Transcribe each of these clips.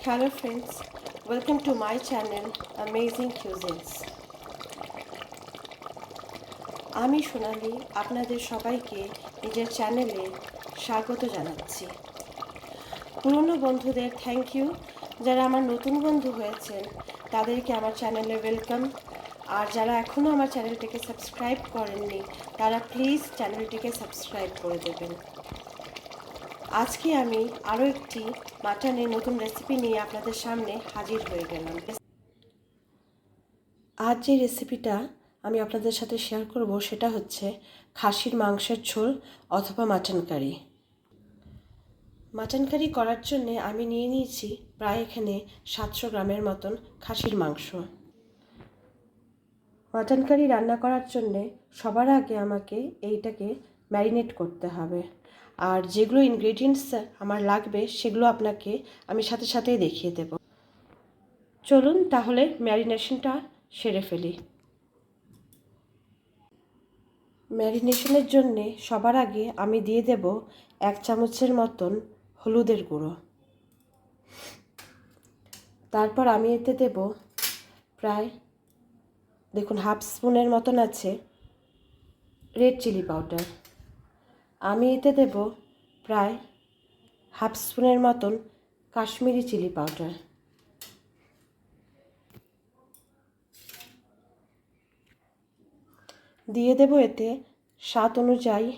Hello friends, welcome to my channel Amazing Cuisines. আমি সোনালি আপনাদের সবাইকে নিজের চ্যানেলে স্বাগত জানাচ্ছি। পুরনো বন্ধুদের থ্যাংক ইউ, যারা আমার নতুন বন্ধু হয়েছেন তাদেরকে আমার চ্যানেলে ওয়েলকাম, আর যারা এখনও আমার চ্যানেলটিকে সাবস্ক্রাইব করেননি তারা প্লিজ চ্যানেলটিকে সাবস্ক্রাইব করে দেবেন। আজকে আমি আরও একটি মাটনের নতুন রেসিপি নিয়ে আপনাদের সামনে হাজির হয়ে গেলাম। আজ যে রেসিপিটা আমি আপনাদের সাথে শেয়ার করব সেটা হচ্ছে খাসির মাংসের ঝোল অথবা মাটন কারি। মাটন কারি করার জন্যে আমি নিয়ে নিয়েছি প্রায় এখানে 700 গ্রামের মতন খাসির মাংস। মাটন কারি রান্না করার জন্যে সবার আগে আমাকে এইটাকে ম্যারিনেট করতে হবে, আর যেগুলো ইনগ্রেডিয়েন্টস আমার লাগবে সেগুলো আপনাকে আমি সাথে সাথেই দেখিয়ে দেব। চলুন তাহলে ম্যারিনেশনটা সেরে ফেলি। ম্যারিনেশনের জন্যে সবার আগে আমি দিয়ে দেব 1 চামচের মতন হলুদের গুঁড়ো। তারপর আমি এতে দেব প্রায় দেখুন হাফ স্পুনের মতন আছে রেড চিলি পাউডার। আমি এতে দেব প্রায় হাফ স্পুনের মতন কাশ্মীরি চিলি পাউডার। দিয়ে দেব এতে স্বাদ অনুযায়ী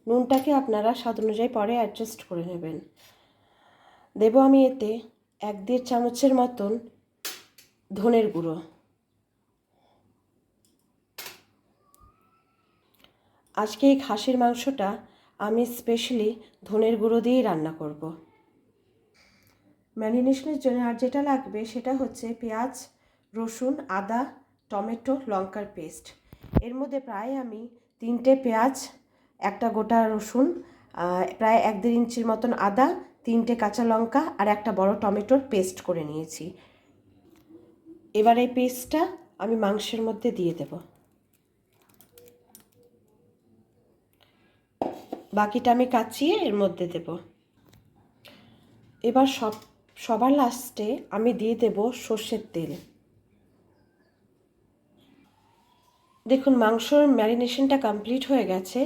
নুনটাকে আপনারা স্বাদ অনুযায়ী পরে অ্যাডজাস্ট করে নেবেন। দেব আমি এতে 1-1.5 চামচের মতন ধনের গুঁড়ো। আজকে এই খাসির মাংসটা আমি স্পেশালি ধনের গুঁড়ো দিয়েই রান্না করব। ম্যারিনেশনের জন্য আর যেটা লাগবে সেটা হচ্ছে পেঁয়াজ, রসুন, আদা, টমেটো, লঙ্কার পেস্ট। এর মধ্যে প্রায় আমি 3টে পেঁয়াজ, একটা গোটা রসুন, প্রায় 1-1.5 ইঞ্চির মতন আদা, 3টে কাঁচা লঙ্কা আর একটা বড় টমেটোর পেস্ট করে নিয়েছি। এবার এই পেস্টটা আমি মাংসের মধ্যে দিয়ে দেব। বাকিটা আমি কাচিয়ে এর মধ্যে দেব। এবার সবার লাস্টে আমি দিয়ে দেব সর্ষের তেল। দেখুন মাংসর ম্যারিনেশনটা কমপ্লিট হয়ে গেছে।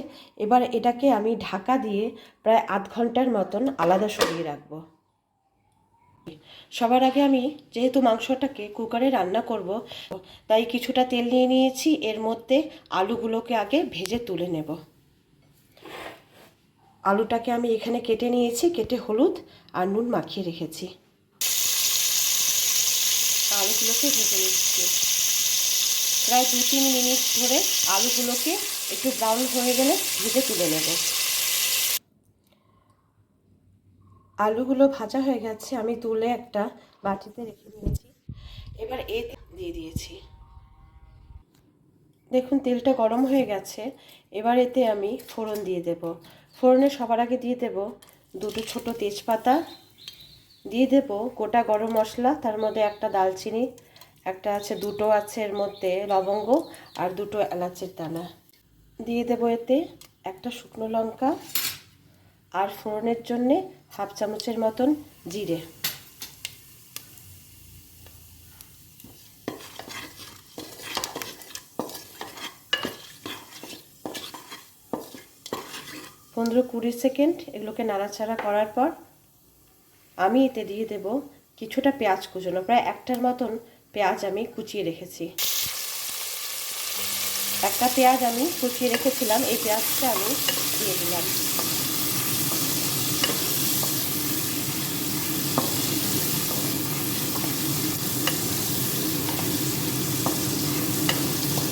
এবার এটাকে আমি ঢাকা দিয়ে প্রায় আধ ঘন্টার মতন আলাদা সরিয়ে রাখবো। সবার আগে আমি যেহেতু মাংসটাকে কুকারে রান্না করব, তাই কিছুটা তেল নিয়ে নিয়েছি। এর মধ্যে আলুগুলোকে আগে ভেজে তুলে নেব। আলুটাকে আমি এখানে কেটে নিয়েছি, কেটে হলুদ আর নুন মাখিয়ে রেখেছি। আলুগুলোকে ভেজে নিচ্ছি প্রায় 2-3 মিনিট ধরে। আলুগুলোকে একটু ব্রাউন হয়ে গেলে ভেজে তুলে নেব। আলুগুলো ভাজা হয়ে গেছে, আমি তুলে একটা বাটিতে রেখে দিয়েছি। এবার দিয়ে দিয়েছি। দেখুন তেলটা গরম হয়ে গেছে। এবার এতে আমি ফোড়ন দিয়ে দেব। ফোড়নে সবার আগে দিয়ে দেব 2টো ছোট তেজপাতা, দিয়ে দেব গোটা গরম মশলা, তার মধ্যে একটা দালচিনি, একটা আছে 2টো আছে এর মধ্যে লবঙ্গ আর 2টো এলাচের দানা। দিয়ে দেব এতে একটা শুকনো লঙ্কা আর ফোড়নের জন্যে হাফ চামচের মতন জিরে। পনেরো 20 সেকেন্ড এগুলোকে নাড়াচাড়া করার পর আমি এতে দিয়ে দেব কিছুটা পেঁয়াজ কুচনো, প্রায় 1টার মতন পেঁয়াজ আমি কুচিয়ে রেখেছি। একটা পেঁয়াজ আমি কুচিয়ে রেখেছিলাম, এই পেঁয়াজটা আমি দিয়ে দিলাম।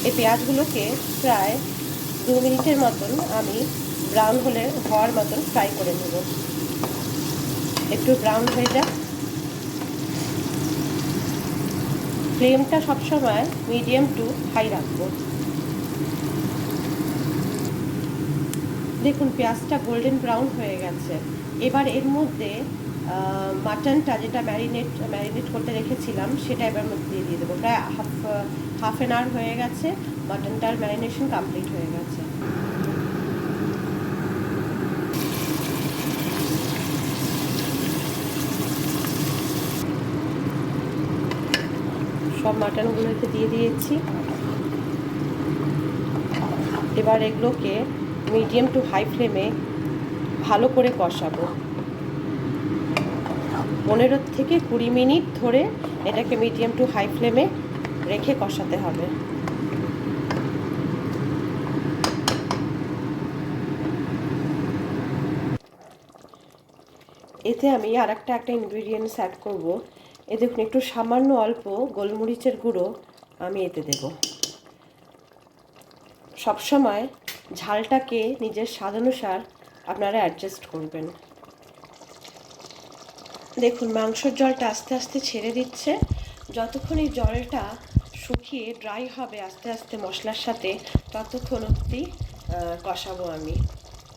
এই পেঁয়াজগুলোকে প্রায় 2 মিনিটের মতন আমি ব্রাউন হওয়ার মতন ফ্রাই করে নেব। একটু ব্রাউন হয়ে যাক। ফ্লেমটা সবসময় মিডিয়াম টু হাই রাখবো। দেখুন পেঁয়াজটা গোল্ডেন ব্রাউন হয়ে গেছে। এবার এর মধ্যে মাটনটা যেটা ম্যারিনেট করতে রেখেছিলাম সেটা এবার মধ্যে দিয়ে দেবো। প্রায় হাফ অ্যান আওয়ার হয়ে গেছে, মাটনটার ম্যারিনেশন কমপ্লিট হয়ে গেছে। সব মাটনগুলোকে দিয়ে দিয়েছি। এবার এগুলোকে মিডিয়াম টু হাই ফ্লেমে ভালো করে কষাবো। 15 থেকে 20 মিনিট ধরে এটাকে মিডিয়াম টু হাই ফ্লেমে রেখে কষাতে হবে। এতে আমি আর একটা ইনগ্রিডিয়েন্টস অ্যাড করব। এ দেখুন, একটু সামান্য অল্প গোলমরিচের গুঁড়ো আমি এতে দেব। সবসময় ঝালটাকে নিজের স্বাদ অনুসার আপনারা অ্যাডজাস্ট করবেন। দেখুন, মাংসর জলটা আস্তে আস্তে ছেড়ে দিচ্ছে। যতক্ষণ এই জলটা শুকিয়ে ড্রাই হবে আস্তে আস্তে মশলার সাথে, ততক্ষণ অবধি কষাবো আমি।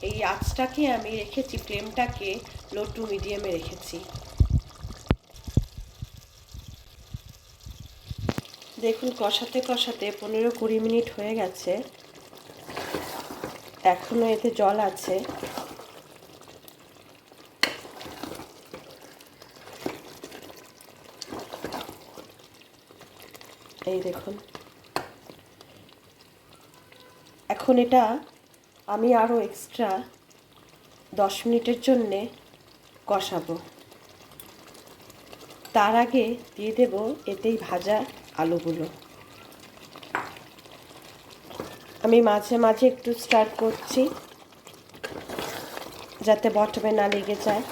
এই আঁচটাকে আমি রেখেছি, ফ্লেমটাকে লো টু মিডিয়ামে রেখেছি। দেখুন, কষাতে কষাতে 15-20 মিনিট হয়ে গেছে, এখনও এতে জল আছে। এই দেখুন, এখন এটা আমি আরও এক্সট্রা 10 মিনিটের জন্যে কষাবো। তার আগে দিয়ে দেব এতেই ভাজা আলুগুলো। আমি মাঝে মাঝে একটু স্টার করছি যাতে বটমে না লেগে যায়।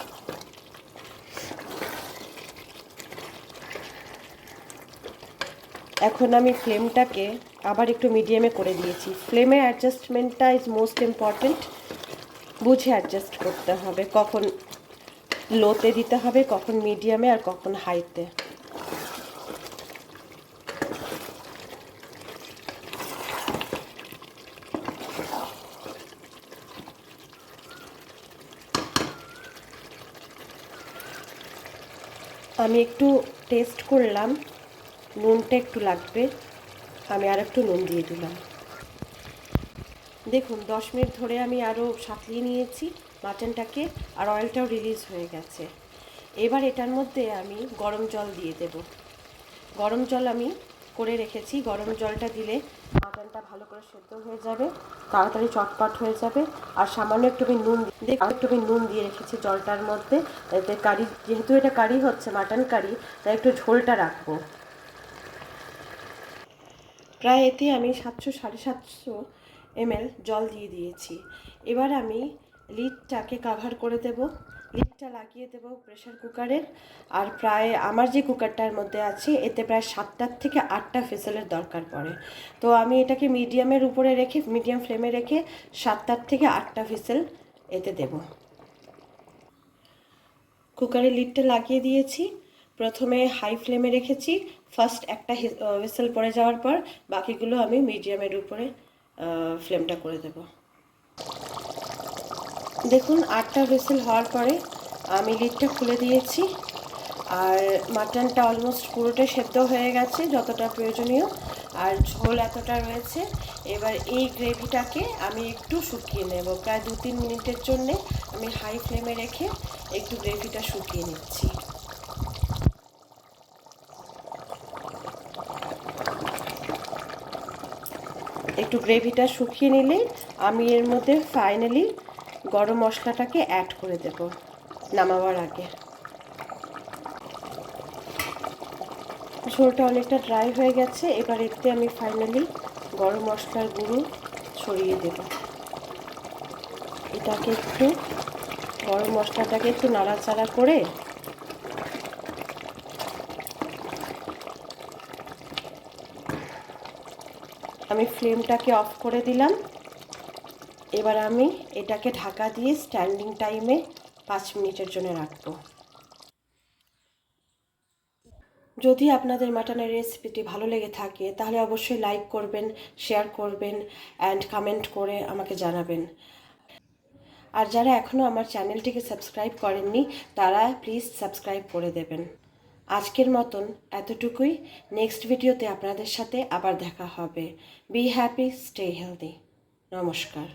এখন আমি ফ্লেমটাকে আবার একটু মিডিয়ামে করে দিয়েছি। ফ্লেমের অ্যাডজাস্টমেন্টটা ইজ মোস্ট ইম্পর্টেন্ট। বুঝে অ্যাডজাস্ট করতে হবে, কখন লোতে দিতে হবে, কখন মিডিয়ামে, আর কখন হাইতে। আমি একটু টেস্ট করলাম, নুনটা একটু লাগবে, আমি আর একটু নুন দিয়ে দিলাম। দেখুন, 10 মিনিট ধরে আমি আরও সাঁতলিয়ে নিয়েছি মাটনটাকে, আর অয়েলটাও রিলিজ হয়ে গেছে। এবার এটার মধ্যে আমি গরম জল দিয়ে দেব। গরম জল আমি করে রেখেছি। গরম জলটা দিলে মাটনটা ভালো করে সেদ্ধ হয়ে যাবে, তাড়াতাড়ি চটপট হয়ে যাবে। আর সামান্য একটু আমি নুন দিয়ে রেখেছি জলটার মধ্যে। এতে কারি, যেহেতু এটা কারি হচ্ছে, মাটন কারি, তাই একটু ঝোলটা রাখবো। প্রায় এতে আমি 700-750 ml জল দিয়ে দিয়েছি। এবার আমি লিডটাকে কাভার করে দেব, লিডটা লাগিয়ে দেব প্রেশার কুকারের। আর প্রায় আমার যে কুকারটার মধ্যে আছে, এতে প্রায় 7 থেকে 8 হুইসেলের দরকার পড়ে। তো আমি এটাকে মিডিয়ামের উপরে রেখে, মিডিয়াম ফ্লেমে রেখে 7 থেকে 8 হুইসেল এতে দেব। কুকারের লিডটা লাগিয়ে দিয়েছি। প্রথমে হাই ফ্লেমে রেখেছি, ফার্স্ট একটা হুইসেল পড়ে যাওয়ার পর বাকিগুলো আমি মিডিয়ামের উপরে ফ্লেমটা করে দেব। দেখুন, 8টা হুইসেল হওয়ার পরে আমি লিডটা খুলে দিয়েছি, আর মাটনটা অলমোস্ট পুরোটা সেদ্ধ হয়ে গেছে যতটা প্রয়োজনীয়, আর ঝোল এতটা রয়েছে। এবার এই গ্রেভিটাকে আমি একটু শুকিয়ে নেব। প্রায় 2-3 মিনিটের জন্যে আমি হাই ফ্লেমে রেখে একটু গ্রেভিটা শুকিয়ে নিচ্ছি। একটু গ্রেভিটা শুকিয়ে নিলে আমি এর মধ্যে ফাইনালি গরম মশলাটাকে অ্যাড করে দেব নামাবার আগে। ঝোলটা অনেকটা ড্রাই হয়ে গেছে। এবার এতে আমি ফাইনালি গরম মশলার গুঁড়ো ছড়িয়ে দেব। এটাকে একটু, গরম মশলাটাকে একটু নাড়াচাড়া করে আমি ফ্লেমটাকে অফ করে দিলাম। এবার আমি এটাকে ঢাকা দিয়ে স্ট্যান্ডিং টাইমে 5 মিনিটের জন্য রাখবো। যদি আপনাদের মাটনের রেসিপিটি ভালো লেগে থাকে, তাহলে অবশ্যই লাইক করবেন, শেয়ার করবেন, অ্যান্ড কমেন্ট করে আমাকে জানাবেন। আর যারা এখনও আমার চ্যানেলটিকে সাবস্ক্রাইব করেননি, তারা প্লিজ সাবস্ক্রাইব করে দেবেন। আজকের মতন এতটুকুই। নেক্সট ভিডিওতে আপনাদের সাথে আবার দেখা হবে। Be happy, stay healthy. নমস্কার।